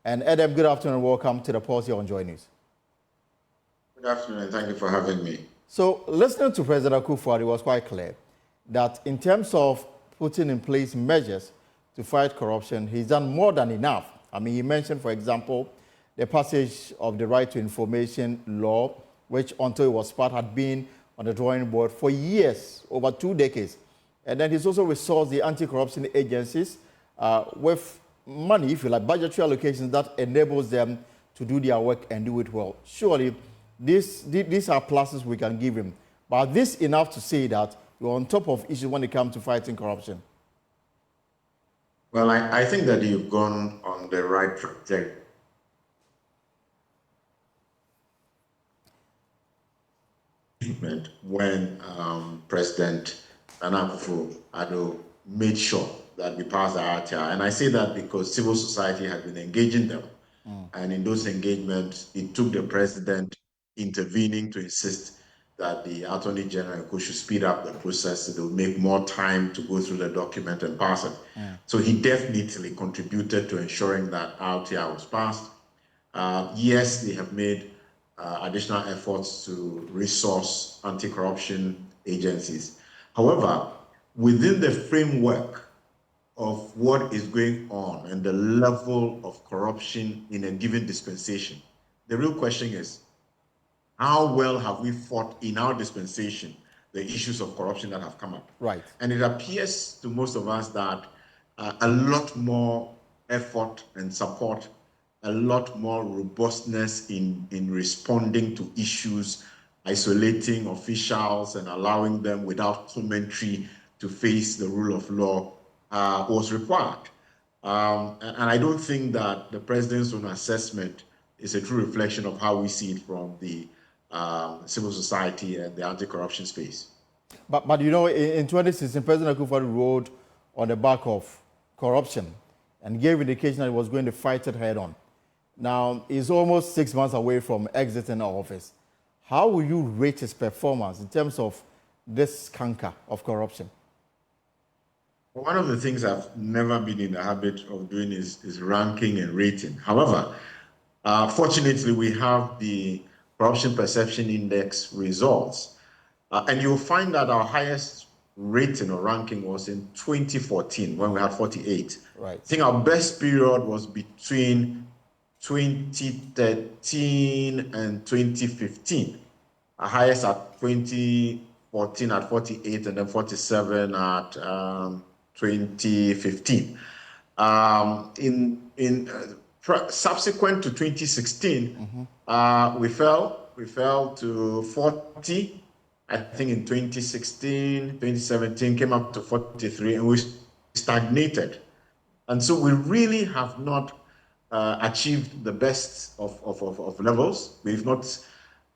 And Edem, good afternoon and welcome to the Pulse here on Joy News. Good afternoon and thank you for having me. So, listening to President Akufo-Addo, it was quite clear that in terms of putting in place measures to fight corruption, he's done more than enough. I mean, he mentioned, for example, the passage of the Right to Information law, which until it was passed had been on the drawing board for years, over 2 decades. And then he's also resourced the anti-corruption agencies with money, if you like, budgetary allocations that enables them to do their work and do it well. Surely, these are pluses we can give him. But this enough to say that you're on top of issues when it comes to fighting corruption? Well, I think that you've gone on the right trajectory. When President Akufo-Addo made sure that we passed the RTI. And I say that because civil society had been engaging them. And in those engagements, it took the president intervening to insist that the Attorney General should speed up the process so they would make more time to go through the document and pass it. So he definitely contributed to ensuring that RTI was passed. Yes, they have made additional efforts to resource anti-corruption agencies. However, within the framework of what is going on and the level of corruption in a given dispensation, the real question is, how well have we fought in our dispensation the issues of corruption that have come up? Right. And it appears to most of us that a lot more effort and support, a lot more robustness in responding to issues, isolating officials and allowing them without commentary to face the rule of law was required. And I don't think that the president's own assessment is a true reflection of how we see it from the civil society and the anti-corruption space. But you know, in 2016, President Akufo-Addo rode on the back of corruption and gave indication that he was going to fight it head on. Now, he's almost 6 months away from exiting office. How will you rate his performance in terms of this canker of corruption? One of the things I've never been in the habit of doing is ranking and rating. However, fortunately, we have the Corruption Perception Index results. And you'll find that our highest rating or ranking was in 2014 when we had 48. Right. I think our best period was between 2013 and 2015. Our highest at 2014 at 48 and then 47 at 2015. Subsequent to 2016, we fell to 40. I think in 2016, 2017 came up to 43, and we stagnated. And so we really have not achieved the best of levels. We've not,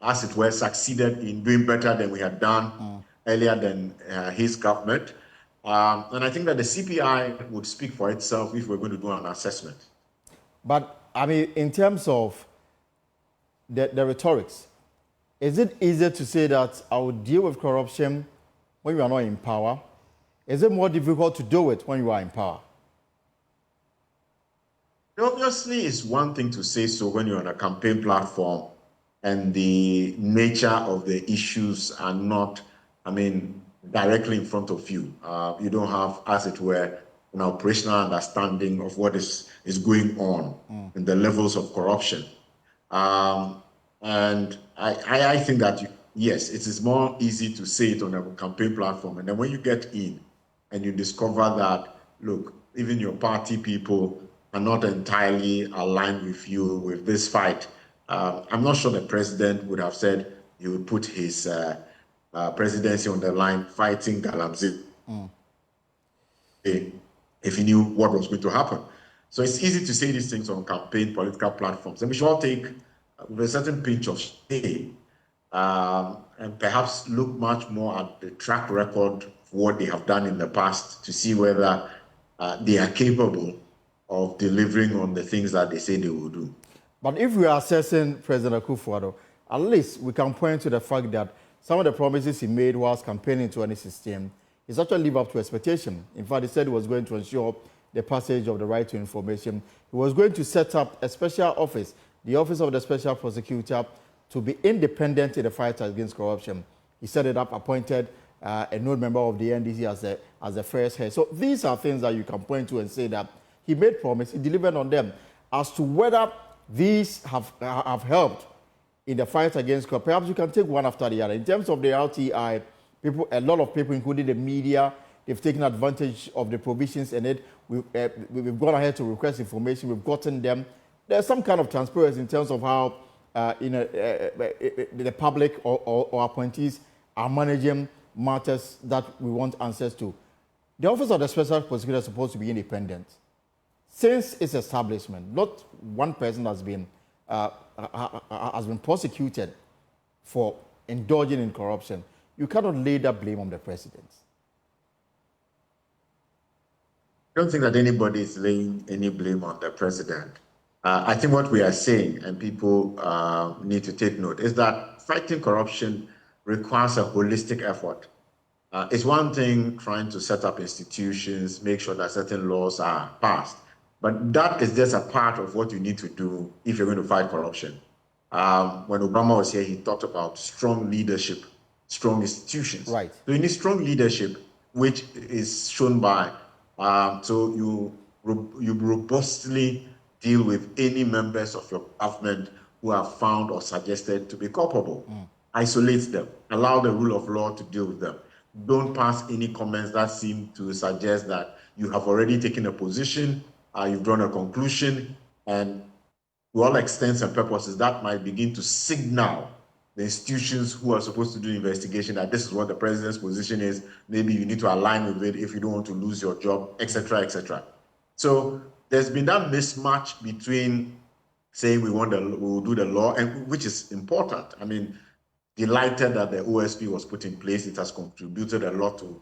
as it were, succeeded in doing better than we had done earlier than his government. And I think that the CPI would speak for itself if we're going to do an assessment. But, I mean, in terms of the rhetorics, is it easier to say that I will deal with corruption when you are not in power? Is it more difficult to do it when you are in power? Obviously, it's one thing to say so when you're on a campaign platform and the nature of the issues are not, directly in front of you. You don't have, as it were, an operational understanding of what is going on and the levels of corruption. And I think that, yes, it is more easy to say it on a campaign platform. And then when you get in and you discover that, look, even your party people are not entirely aligned with you with this fight, I'm not sure the president would have said he would put his presidency on the line fighting Galamsey if he knew what was going to happen. So it's easy to say these things on campaign political platforms. And we should all take with a certain pinch of shame and perhaps look much more at the track record of what they have done in the past to see whether they are capable of delivering on the things that they say they will do. But if we are assessing President Akufo-Addo, at least we can point to the fact that some of the promises he made whilst campaigning in 2016, he's actually lived up to expectation. In fact, he said he was going to ensure the passage of the right to information. He was going to set up a special office, the Office of the Special Prosecutor, to be independent in the fight against corruption. He set it up, appointed a node member of the NDC as the first head. So these are things that you can point to and say that he made promise, he delivered on them. As to whether these have helped in the fight against corruption, perhaps you can take one after the other. In terms of the RTI, a lot of people, including the media, they've taken advantage of the provisions in it. We've gone ahead to request information. We've gotten them. There's some kind of transparency in terms of how the public or appointees are managing matters that we want answers to. The Office of the Special Prosecutor is supposed to be independent. Since its establishment, not one person has been prosecuted for indulging in corruption. You cannot lay that blame on the president. I don't think that anybody is laying any blame on the president. I think what we are saying, and people need to take note, is that fighting corruption requires a holistic effort. It's one thing trying to set up institutions, make sure that certain laws are passed, but that is just a part of what you need to do if you're going to fight corruption. When Obama was here, he talked about strong leadership, strong institutions. Right. So you need strong leadership, which is shown by, so you robustly deal with any members of your government who are found or suggested to be culpable. Isolate them, allow the rule of law to deal with them. Don't pass any comments that seem to suggest that you have already taken a position, you've drawn a conclusion, and to all extents and purposes, that might begin to signal the institutions who are supposed to do investigation that this is what the president's position is. Maybe you need to align with it if you don't want to lose your job, etc., etc. So there's been that mismatch between saying we'll do the law, and which is important. I mean, delighted that the OSP was put in place. It has contributed a lot to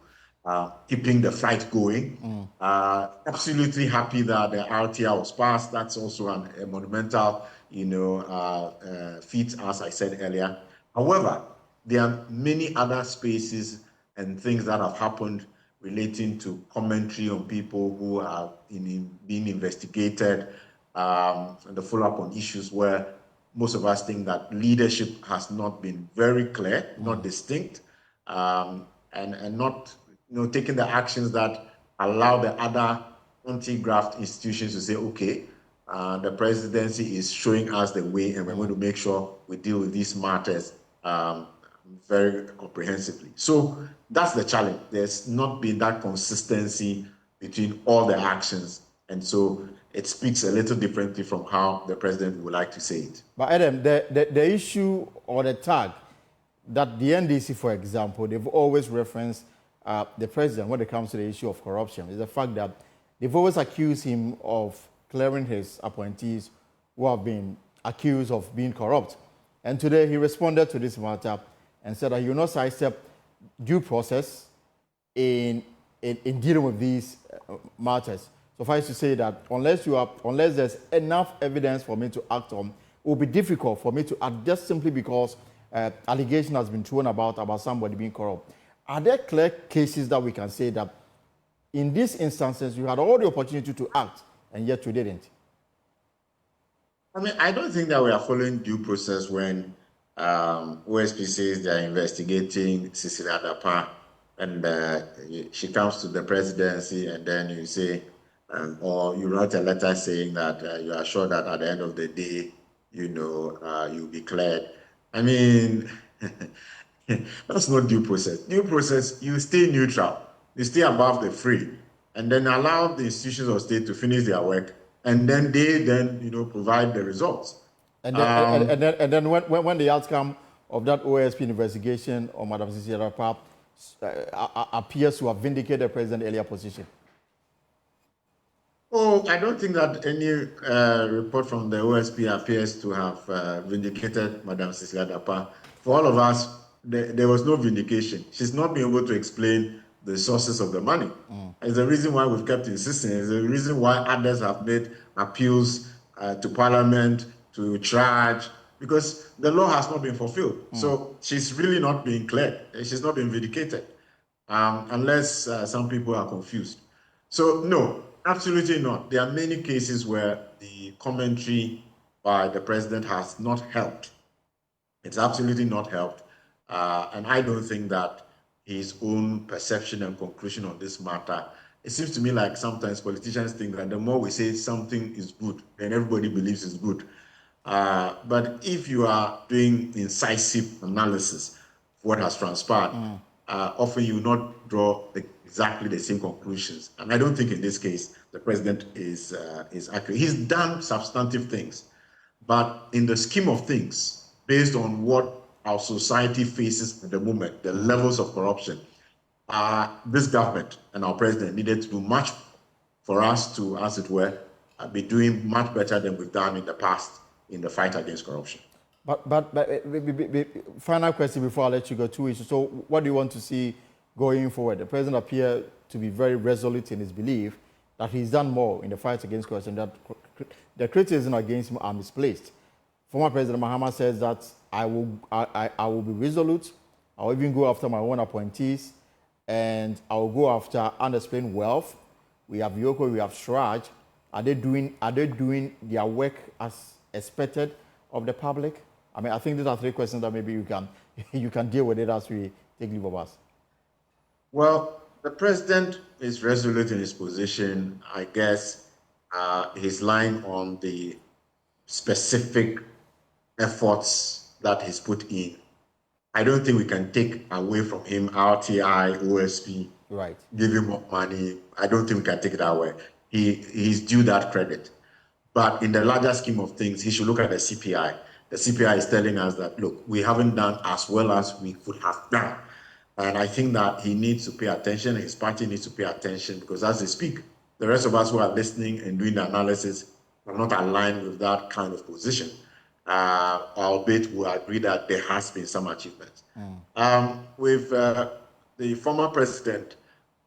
keeping the fight going. Absolutely happy that the RTI was passed. That's also a monumental, feat, as I said earlier. However, there are many other spaces and things that have happened relating to commentary on people who are being investigated, and the follow-up on issues where most of us think that leadership has not been very clear, not distinct, and not taking the actions that allow the other anti-graft institutions to say, okay, the presidency is showing us the way, and we're going to make sure we deal with these matters very comprehensively. So that's the challenge. There's not been that consistency between all the actions, and so it speaks a little differently from how the president would like to say it. But Edem, the issue or the tag that the NDC, for example, they've always referenced the president when it comes to the issue of corruption is the fact that they've always accused him of clearing his appointees who have been accused of being corrupt. And today he responded to this matter and said that he will not sidestep due process in dealing with these matters. Suffice to say that unless there's enough evidence for me to act on, it will be difficult for me to act just simply because allegation has been thrown about somebody being corrupt. Are there clear cases that we can say that in these instances you had all the opportunity to act and yet you didn't? I mean, I don't think that we are following due process when OSP says they are investigating Cecilia Dapa and she comes to the presidency, and then you say, or you write a letter saying that you are sure that at the end of the day, you'll be cleared. I mean, that's not due process. Due process, you stay neutral, you stay above the fray, and then allow the institutions of state to finish their work, and then they provide the results. And then when the outcome of that OSP investigation on Madam Cecilia Dapa appears to have vindicated the president's earlier position. Oh, I don't think that any report from the OSP appears to have vindicated Madam Cecilia Dapa. For all of us, there was no vindication. She's not been able to explain the sources of the money. It's the reason why we've kept insisting. It's the reason why others have made appeals to Parliament to charge, because the law has not been fulfilled. So she's really not being cleared. She's not been vindicated, unless some people are confused. So no, Absolutely not. There are many cases where the commentary by the president has not helped. It's absolutely not helped. And I don't think that his own perception and conclusion on this matter, it seems to me like sometimes politicians think that the more we say something is good, then everybody believes it's good. But if you are doing incisive analysis of what has transpired, often you will not draw exactly the same conclusions. And I don't think in this case the president is accurate. He's done substantive things, but in the scheme of things, based on what our society faces at the moment, the levels of corruption, this government and our president needed to do much for us to, as it were, be doing much better than we've done in the past in the fight against corruption. Final question before I let you go, two issues. So what do you want to see going forward? The president appeared to be very resolute in his belief that he's done more in the fight against corruption, that the criticism against him are misplaced. Former President Mahama says that I will be resolute, I will even go after my own appointees, and I will go after unexplained wealth. We have Yoko, we have Shraj. Are they doing their work as expected of the public? I mean, I think these are three questions that maybe you can deal with it as we take leave of us. Well, the president is resolute in his position. I guess he's lying on the specific efforts that he's put in. I don't think we can take away from him RTI, OSP, right, give him more money. I don't think we can take it away. He's due that credit. But in the larger scheme of things, he should look at the CPI. The CPI is telling us that, look, we haven't done as well as we could have done. And I think that he needs to pay attention, his party needs to pay attention, because as they speak, the rest of us who are listening and doing the analysis are not aligned with that kind of position. Albeit we agree that there has been some achievements. With the former president,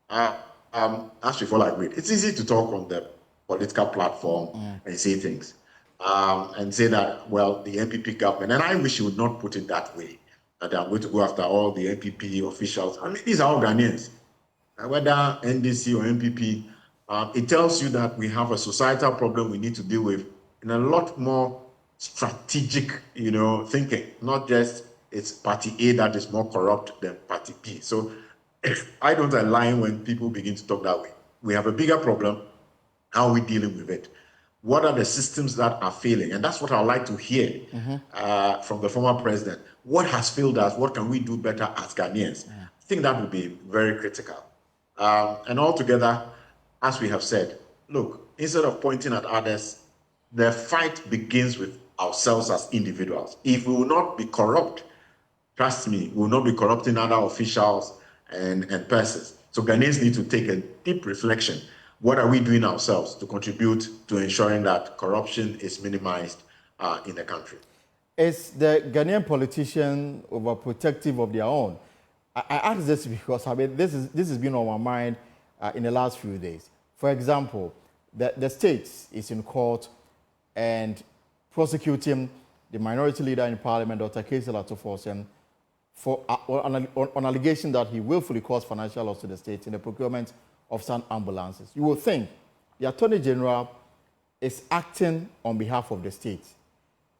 as we've all agreed, it's easy to talk on the political platform and say things, and say that, well, the NPP government, and I wish he would not put it that way, that I'm going to go after all the NPP officials. I mean, these are all Ghanaians, whether NDC or NPP. It tells you that we have a societal problem we need to deal with in a lot more strategic, thinking, not just it's party A that is more corrupt than party B. So I don't align when people begin to talk that way. We have a bigger problem. How are we dealing with it? What are the systems that are failing? And that's what I'd like to hear from the former president. What has failed us? What can we do better as Ghanaians? I think that would be very critical. And altogether, as we have said, look, instead of pointing at others, the fight begins with ourselves as individuals. If we will not be corrupt, trust me, we will not be corrupting other officials and persons. So Ghanaians need to take a deep reflection. What are we doing ourselves to contribute to ensuring that corruption is minimized in the country? Is the Ghanaian politician overprotective of their own? I ask this because this has been on my mind in the last few days. For example, the state is in court and prosecuting the minority leader in parliament, Dr. Casey Latofosen, for on allegation that he willfully caused financial loss to the state in the procurement of some ambulances. You will think the Attorney General is acting on behalf of the state,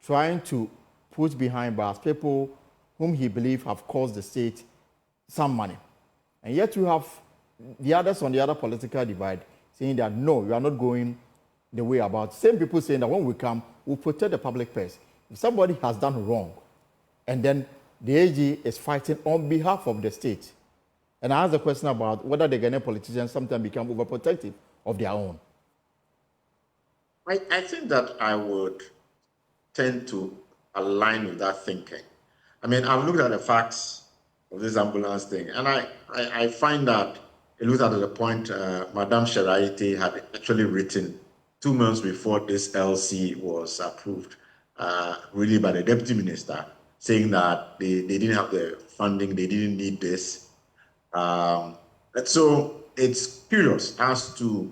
trying to put behind bars people whom he believes have caused the state some money. And yet you have the others on the other political divide saying that, no, you are not going the way about. Same people saying that when we come, we'll protect the public purse. If somebody has done wrong, and then the AG is fighting on behalf of the state. And I asked the question about whether the Ghanaian politicians sometimes become overprotective of their own. I think that I would tend to align with that thinking. I mean, I've looked at the facts of this ambulance thing, and I find that it looks at the point Madame Sheraite had actually written 2 months before this LC was approved, really by the deputy minister, saying that they didn't have the funding, they didn't need this. And so it's curious as to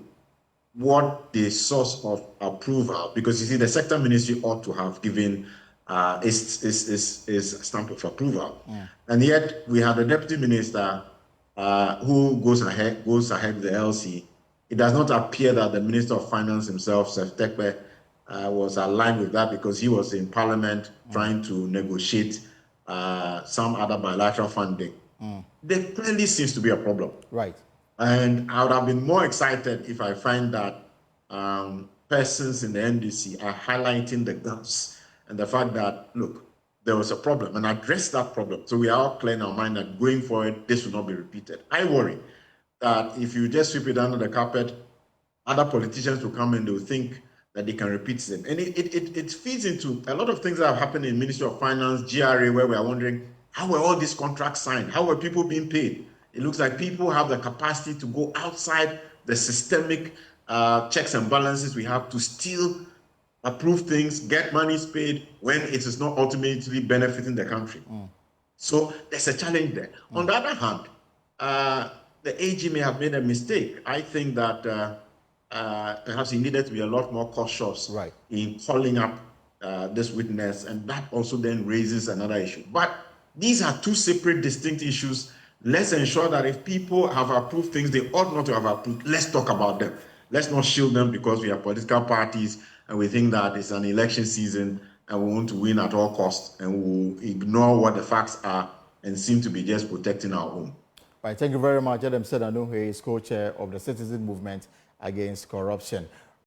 what the source of approval, because you see, the sector ministry ought to have given is stamp of approval. And yet we have the deputy minister who goes ahead with the LC it does not appear that the Minister of Finance himself, Sef Tekpe, was aligned with that because he was in Parliament trying to negotiate some other bilateral funding. There clearly seems to be a problem. Right. And I would have been more excited if I find that persons in the NDC are highlighting the gaps and the fact that, look, there was a problem and address that problem. So we are all clear in our mind that going forward, this will not be repeated. I worry that if you just sweep it under the carpet, other politicians will come and they will think that they can repeat them. And it feeds into a lot of things that have happened in Ministry of Finance, GRA, where we are wondering, how were all these contracts signed? How were people being paid? It looks like people have the capacity to go outside the systemic checks and balances we have to still approve things, get monies paid when it is not ultimately benefiting the country. So there's a challenge there. On the other hand, the AG may have made a mistake. I think that perhaps he needed to be a lot more cautious in calling up this witness, and that also then raises another issue. But these are two separate, distinct issues. Let's ensure that if people have approved things they ought not to have approved, let's talk about them. Let's not shield them because we are political parties and we think that it's an election season and we want to win at all costs, and we'll ignore what the facts are and seem to be just protecting our own. Right, thank you very much. Edem Senanu, he is co-chair of the Citizen Movement Against Corruption.